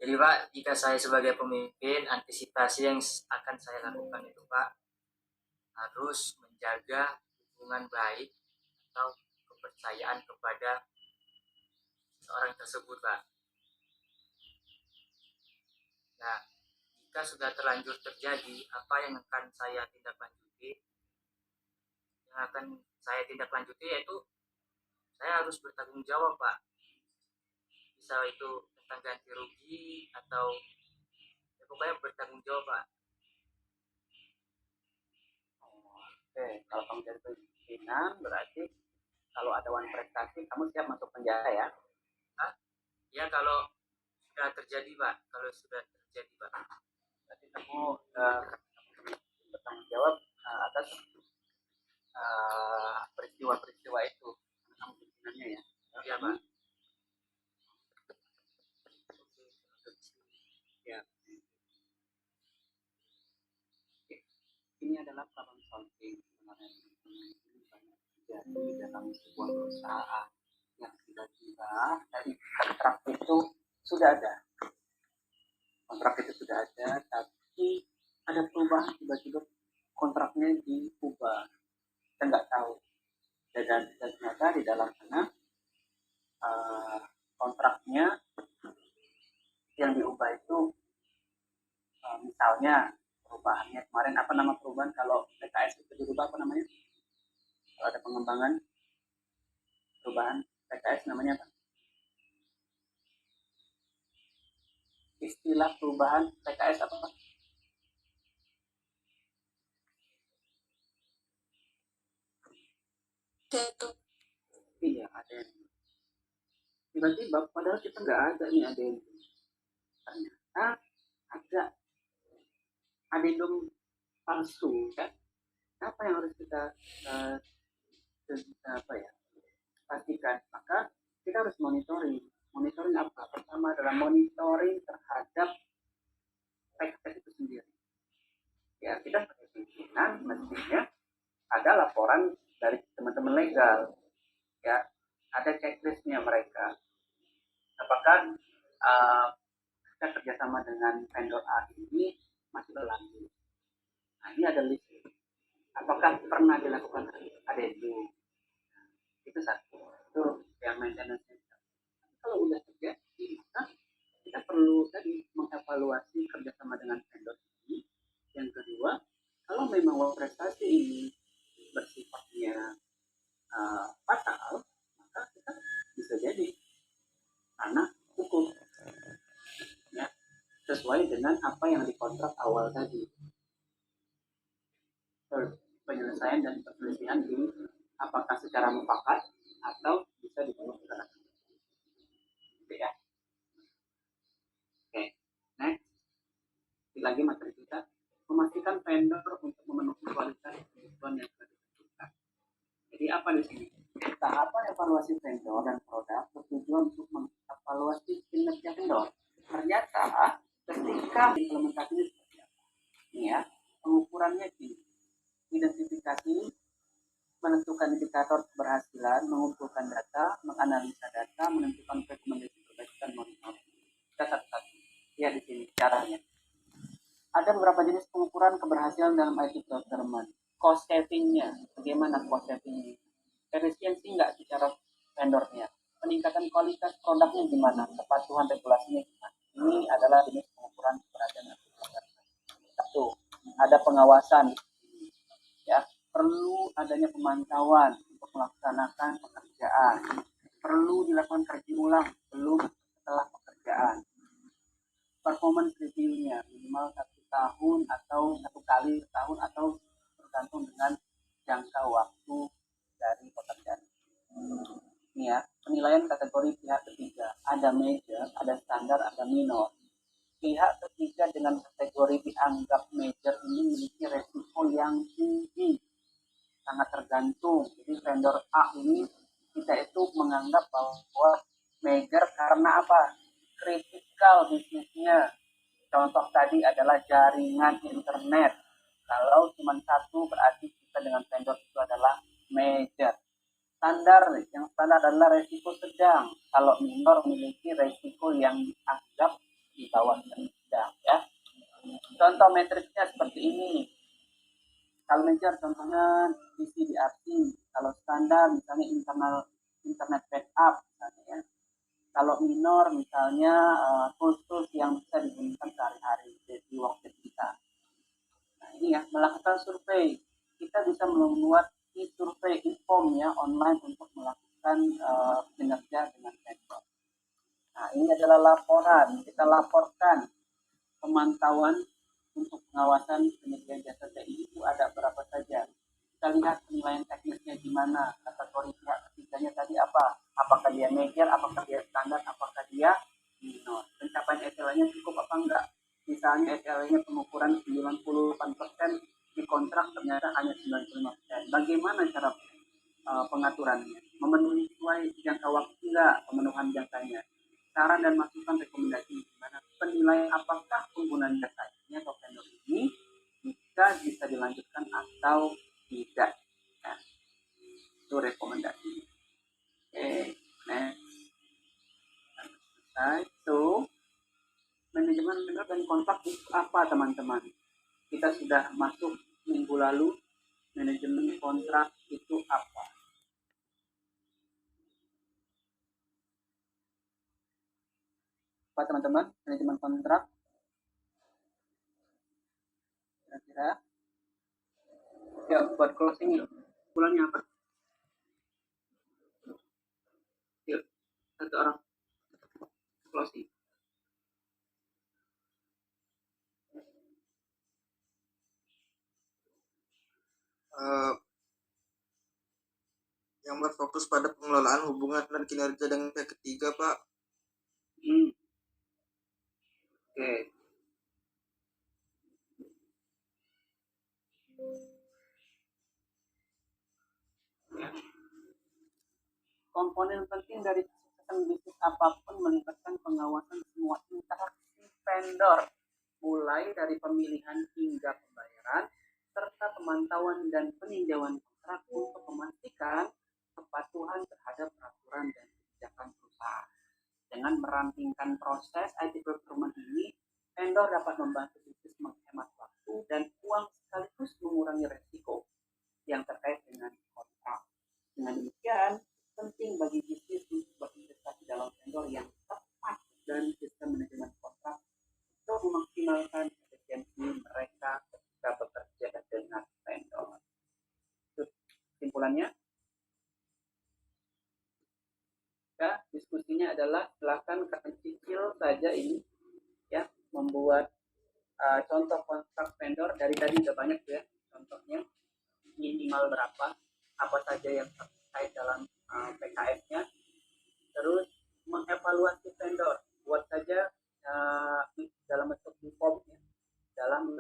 Jadi Pak, jika saya sebagai pemimpin, antisipasi yang akan saya lakukan itu Pak, harus menjaga hubungan baik atau kepercayaan kepada seorang tersebut Pak. Nah, jika sudah terlanjur terjadi, apa yang akan saya tindak lanjuti? Yang akan saya tindak lanjuti yaitu saya harus bertanggung jawab Pak. Bisa itu tentang ganti rugi atau ya pokoknya bertanggung jawab Pak. Oke, kalau kamu jadi pimpinan berarti kalau ada wan prestasi kamu siap masuk penjara ya? Hah? Ya kalau sudah terjadi Pak, kalau sudah terjadi Pak. Berarti kamu bertanggung jawab atas peristiwa-peristiwa itu kamu pimpinannya ya? Iya Pak. Ya. Ini adalah problem solving sebenarnya banyak terjadi dalam sebuah perusahaan yang tiba-tiba dari kontrak itu sudah ada, tapi ada perubahan tiba-tiba kontraknya diubah, kita nggak tahu dan ternyata di dalam sana kontraknya yang diubah itu misalnya perubahannya kemarin apa nama perubahan kalau PKS itu dirubah apa namanya? Kalau ada pengembangan perubahan PKS namanya apa? Istilah perubahan PKS apa Pak? Iya ada. Tiba-tiba padahal kita nggak ada nih adendum. Ternyata ada adendum palsu kan? Apa yang harus kita apa ya pastikan? Maka kita harus monitoring. Monitoring apa? Pertama adalah monitoring terhadap teks itu sendiri. Ya kita sebagai pimpinan mestinya ada laporan dari teman-teman legal. Ya ada checklistnya mereka. Apakah kita kerjasama dengan vendor A ini masih berlanjut? Nah ini ada list. Apakah pernah dilakukan adendum? Itu satu. Itu yang maintenance. Kalau udah terjadi, maka kita perlu tadi mengevaluasi kerjasama dengan vendor ini. Yang kedua, kalau memang prestasi ini bersifatnya fatal, maka kita bisa jadi anak hukum ya sesuai dengan apa yang dikontrak awal tadi. Penyelesaian dan perselisihan di apakah secara mufakat atau bisa dibawa ke ranah ya. Oke, next. Lagi materi kita memastikan vendor untuk memenuhi kualitas kebutuhan yang sudah ditentukan. Jadi apa di sini? Tahapan evaluasi vendor dan produk bertujuan untuk mengevaluasi kinerja vendor. Ternyata ketika implementasinya seperti apa? Ini ya, pengukurannya gini. Identifikasi, menentukan indikator keberhasilan, mengumpulkan data, menganalisa data, menentukan rekomendasi perbaikan, monitoring. Kita satu-satu. Ya di sini caranya. Ada beberapa jenis pengukuran keberhasilan dalam IT procurement. Cost saving-nya, bagaimana cost saving-nya? Efisiensi nggak secara vendornya? Peningkatan kualitas produknya gimana? Kepatuhan regulasinya gimana? Ini adalah jenis pengukuran keberhasilan IT procurement. Satu, ada pengawasan. Ya, perlu adanya pemantauan untuk melaksanakan pekerjaan. Perlu dilakukan kaji ulang belum setelah pekerjaan. Performance review-nya minimal 1 tahun atau 1 kali setahun atau tergantung dengan jangka waktu dari pekerjaan. Ini ya, penilaian kategori pihak ketiga. Ada major, ada standar, ada minor. Pihak ketiga dengan kategori dianggap major ini memiliki resiko yang tinggi, sangat tergantung. Jadi vendor A ini kita itu menganggap bahwa major karena apa? Kritikal bisnisnya. Contoh tadi adalah jaringan internet. Kalau cuma satu berarti kita dengan vendor itu adalah major. Standar, yang standar adalah resiko sedang. Kalau minor memiliki resiko yang dianggap di bawah dan sedang ya. Contoh matriksnya seperti ini. Kalau major contohnya DCDRC, kalau standar misalnya internet backup misalnya ya. Kalau minor misalnya tools-tools yang bisa digunakan sehari-hari di waktu kita. Nah ini ya, melakukan survei. Kita bisa membuat survei inform ya online untuk melakukan kinerja dengan vendor. Nah ini adalah laporan. Kita laporkan pemantauan untuk pengawasan penyedia jasa TI itu ada berapa saja. Kita lihat penilaian teknisnya gimana, kategori pihak ketiganya tadi apa, apakah dia major, apakah dia standar, apakah dia minor, pencapaian SLA-nya cukup apa enggak. Misalnya SLA-nya pengukuran 98%, di kontrak ternyata hanya 95%. Bagaimana cara pengaturannya? Memenuhi sesuai jangka waktu enggak pemenuhan jasanya? Saran dan masukan rekomendasi gimana? Penilaian apakah penggunaan jasanya atau vendor ini bisa dilanjutkan atau tidak. Nah, itu rekomendasi. Oke, next. Selesai. So, manajemen vendor dan kontrak itu apa teman-teman? Kita sudah masuk minggu lalu. Manajemen kontrak itu apa? Apa teman-teman? Manajemen kontrak kira-kira? Ya, buat closing bulannya apa? Yuk, satu orang closing. Yang berfokus pada pengelolaan hubungan dan kinerja dengan pihak ketiga, Pak. Oke. Komponen penting dari kesuksesan bisnis apapun melibatkan pengawasan semua interaksi vendor, mulai dari pemilihan hingga pembayaran, serta pemantauan dan peninjauan kontrak untuk memastikan kepatuhan terhadap peraturan dan kebijakan perusahaan. Dengan merampingkan proses IT procurement ini, vendor dapat membantu bisnis menghemat waktu dan uang sekaligus mengurangi resiko yang terkait dengan kontrak. Dengan demikian, penting bagi bisnis untuk berinvestasi dalam vendor yang tepat dan sistem manajemen kontrak untuk memaksimalkan efisiensi mereka ketika bekerja dengan vendor. Kesimpulannya, ya, diskusinya adalah silakan kalian cicil saja ini ya, membuat contoh kontrak vendor. Dari tadi udah banyak ya contohnya, minimal berapa, apa saja yang terkait dalam PKS-nya, terus mengevaluasi vendor, buat saja dalam bentuk form ya, dalam